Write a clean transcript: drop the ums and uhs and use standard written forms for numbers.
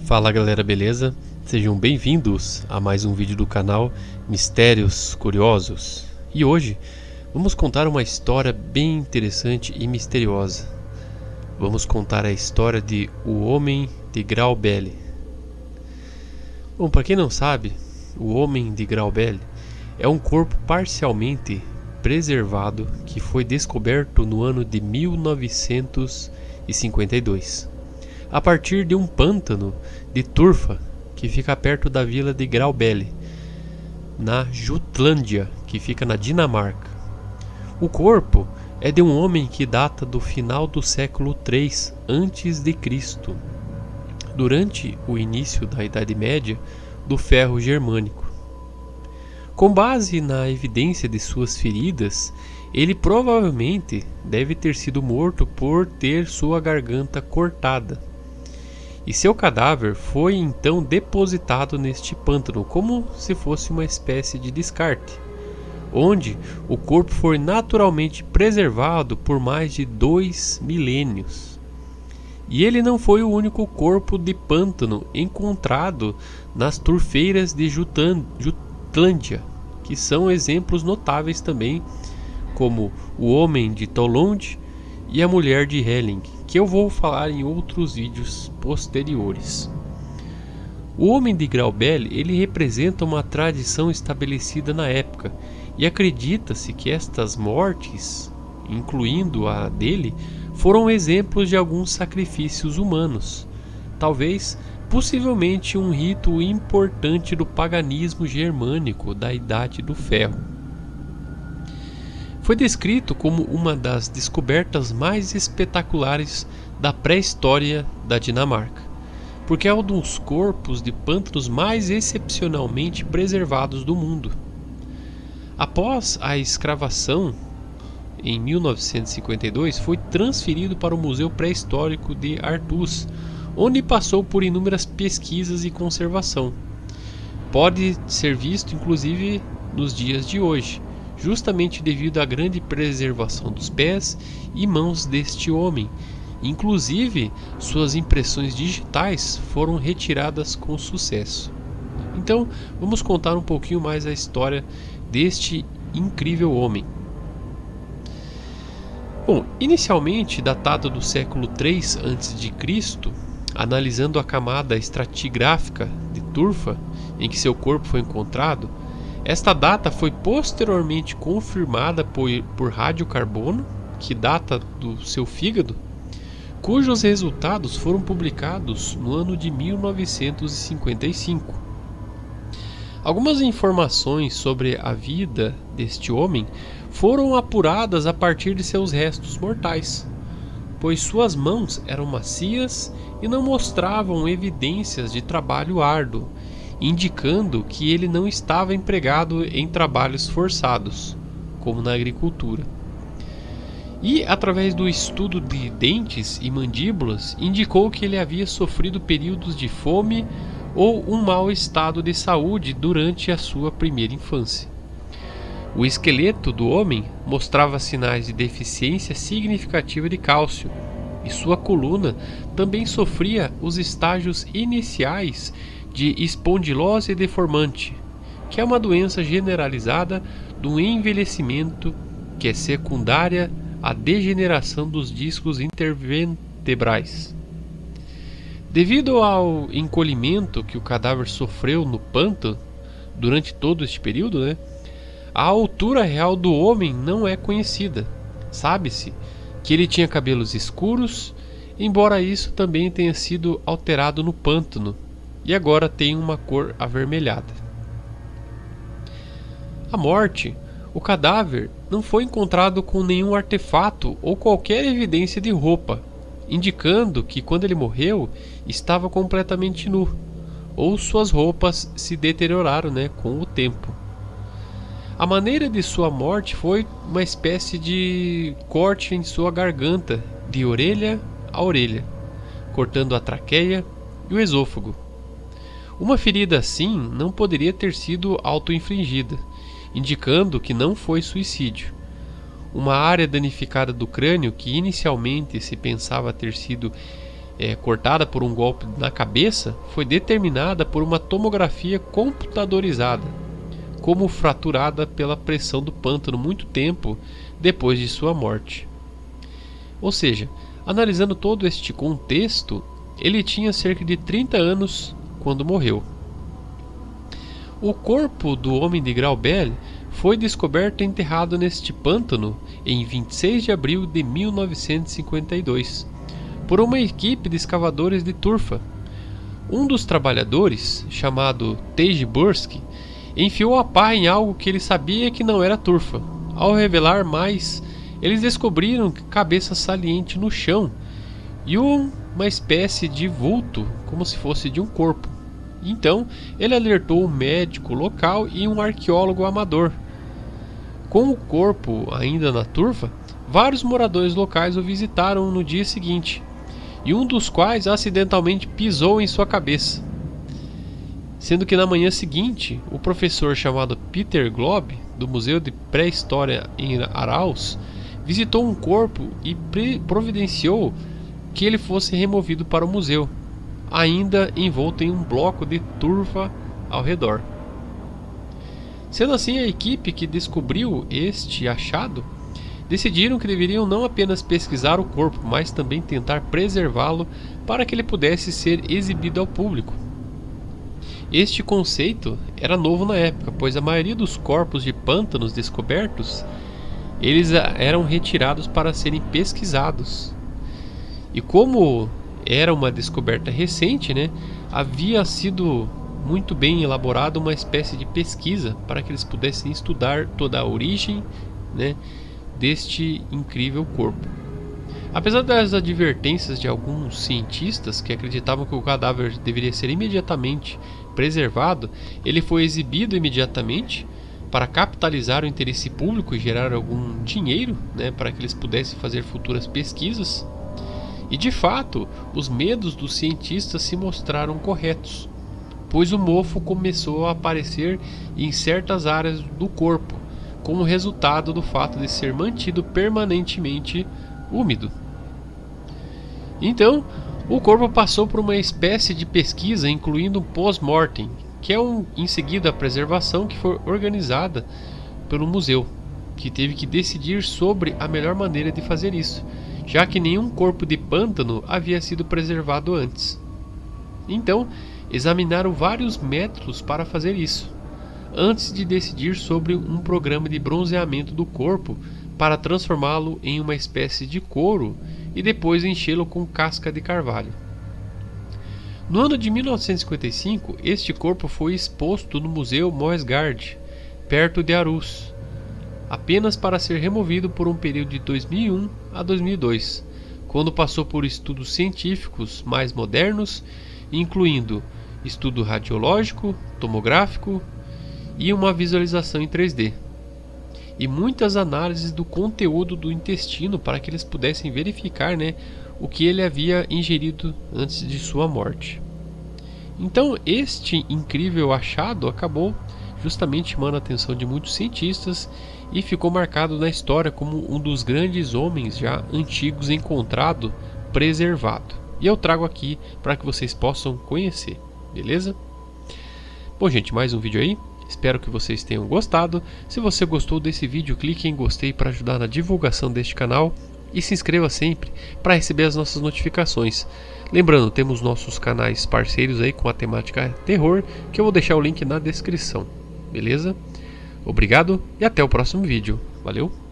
Fala galera, beleza? Sejam bem-vindos a mais um vídeo do canal Mistérios Curiosos. E hoje vamos contar uma história bem interessante e misteriosa. Vamos contar a história de O Homem de Graubele. Bom, para quem não sabe, o Homem de Graubele é um corpo parcialmente preservado que foi descoberto no ano de 1952. A partir de um pântano de turfa que fica perto da vila de Graubele, na Jutlândia, que fica na Dinamarca. O corpo é de um homem que data do final do século III a.C., durante o início da Idade Média do ferro germânico. Com base na evidência de suas feridas, ele provavelmente deve ter sido morto por ter sua garganta cortada. E seu cadáver foi então depositado neste pântano como se fosse uma espécie de descarte, onde o corpo foi naturalmente preservado por mais de 2 milênios. E ele não foi o único corpo de pântano encontrado nas turfeiras de Jutlândia, que são exemplos notáveis também, como o Homem de Tollund e a Mulher de Helling, que eu vou falar em outros vídeos posteriores. O Homem de Graubele, ele representa uma tradição estabelecida na época, e acredita-se que estas mortes, incluindo a dele, foram exemplos de alguns sacrifícios humanos, possivelmente um rito importante do paganismo germânico da Idade do Ferro. Foi descrito como uma das descobertas mais espetaculares da pré-história da Dinamarca, porque é um dos corpos de pântanos mais excepcionalmente preservados do mundo. Após a escavação, em 1952, foi transferido para o Museu Pré-Histórico de Aarhus, onde passou por inúmeras pesquisas e conservação. Pode ser visto inclusive nos dias de hoje, justamente devido à grande preservação dos pés e mãos deste homem. Inclusive, suas impressões digitais foram retiradas com sucesso. Então, vamos contar um pouquinho mais a história deste incrível homem. Bom, inicialmente datado do século III a.C., analisando a camada estratigráfica de turfa em que seu corpo foi encontrado, esta data foi posteriormente confirmada por radiocarbono, que data do seu fígado, cujos resultados foram publicados no ano de 1955. Algumas informações sobre a vida deste homem foram apuradas a partir de seus restos mortais, pois suas mãos eram macias e não mostravam evidências de trabalho árduo, indicando que ele não estava empregado em trabalhos forçados, como na agricultura. E, através do estudo de dentes e mandíbulas, indicou que ele havia sofrido períodos de fome ou um mau estado de saúde durante a sua primeira infância. O esqueleto do homem mostrava sinais de deficiência significativa de cálcio, e sua coluna também sofria os estágios iniciais de espondilose deformante, que é uma doença generalizada do envelhecimento que é secundária à degeneração dos discos intervertebrais. Devido ao encolhimento que o cadáver sofreu no pântano durante todo este período, a altura real do homem não é conhecida. Sabe-se que ele tinha cabelos escuros, embora isso também tenha sido alterado no pântano, e agora tem uma cor avermelhada. À morte, o cadáver não foi encontrado com nenhum artefato ou qualquer evidência de roupa, indicando que quando ele morreu estava completamente nu, ou suas roupas se deterioraram com o tempo. A maneira de sua morte foi uma espécie de corte em sua garganta, de orelha a orelha, cortando a traqueia e o esôfago. Uma ferida assim não poderia ter sido auto-infligida, indicando que não foi suicídio. Uma área danificada do crânio, que inicialmente se pensava ter sido cortada por um golpe na cabeça foi determinada por uma tomografia computadorizada como fraturada pela pressão do pântano muito tempo depois de sua morte. Ou seja, analisando todo este contexto, ele tinha cerca de 30 anos quando morreu. O corpo do homem de Graubel foi descoberto e enterrado neste pântano em 26 de abril de 1952 por uma equipe de escavadores de Turfa. Um dos trabalhadores, chamado Tej Bursky, enfiou a pá em algo que ele sabia que não era turfa. Ao revelar mais, eles descobriram cabeça saliente no chão e uma espécie de vulto, como se fosse de um corpo. Então, ele alertou um médico local e um arqueólogo amador. Com o corpo ainda na turfa, vários moradores locais o visitaram no dia seguinte, e um dos quais acidentalmente pisou em sua cabeça. Sendo que na manhã seguinte, o professor chamado Peter Globe, do Museu de Pré-História em Aarhus, visitou um corpo e providenciou que ele fosse removido para o museu, ainda envolto em um bloco de turfa ao redor. Sendo assim, a equipe que descobriu este achado decidiram que deveriam não apenas pesquisar o corpo, mas também tentar preservá-lo para que ele pudesse ser exibido ao público. Este conceito era novo na época, pois a maioria dos corpos de pântanos descobertos eles eram retirados para serem pesquisados. E como era uma descoberta recente, havia sido muito bem elaborada uma espécie de pesquisa para que eles pudessem estudar toda a origem, deste incrível corpo. Apesar das advertências de alguns cientistas que acreditavam que o cadáver deveria ser imediatamente preservado, ele foi exibido imediatamente para capitalizar o interesse público e gerar algum dinheiro, para que eles pudessem fazer futuras pesquisas. E de fato, os medos dos cientistas se mostraram corretos, pois o mofo começou a aparecer em certas áreas do corpo, como resultado do fato de ser mantido permanentemente úmido. Então, o corpo passou por uma espécie de pesquisa, incluindo um post-mortem, que é em seguida a preservação que foi organizada pelo museu, que teve que decidir sobre a melhor maneira de fazer isso, já que nenhum corpo de pântano havia sido preservado antes. Então, examinaram vários métodos para fazer isso, antes de decidir sobre um programa de bronzeamento do corpo para transformá-lo em uma espécie de couro e depois enchê-lo com casca de carvalho. No ano de 1955, este corpo foi exposto no Museu Moesgaard, perto de Aarhus, apenas para ser removido por um período de 2001 a 2002, quando passou por estudos científicos mais modernos, incluindo estudo radiológico, tomográfico e uma visualização em 3D, e muitas análises do conteúdo do intestino para que eles pudessem verificar o que ele havia ingerido antes de sua morte. Então, este incrível achado acabou justamente chamando a atenção de muitos cientistas e ficou marcado na história como um dos grandes homens já antigos encontrado preservado. E eu trago aqui para que vocês possam conhecer, beleza? Bom, gente, mais um vídeo aí. Espero que vocês tenham gostado. Se você gostou desse vídeo, clique em gostei para ajudar na divulgação deste canal e se inscreva sempre para receber as nossas notificações. Lembrando, temos nossos canais parceiros aí com a temática terror, que eu vou deixar o link na descrição. Beleza? Obrigado e até o próximo vídeo. Valeu!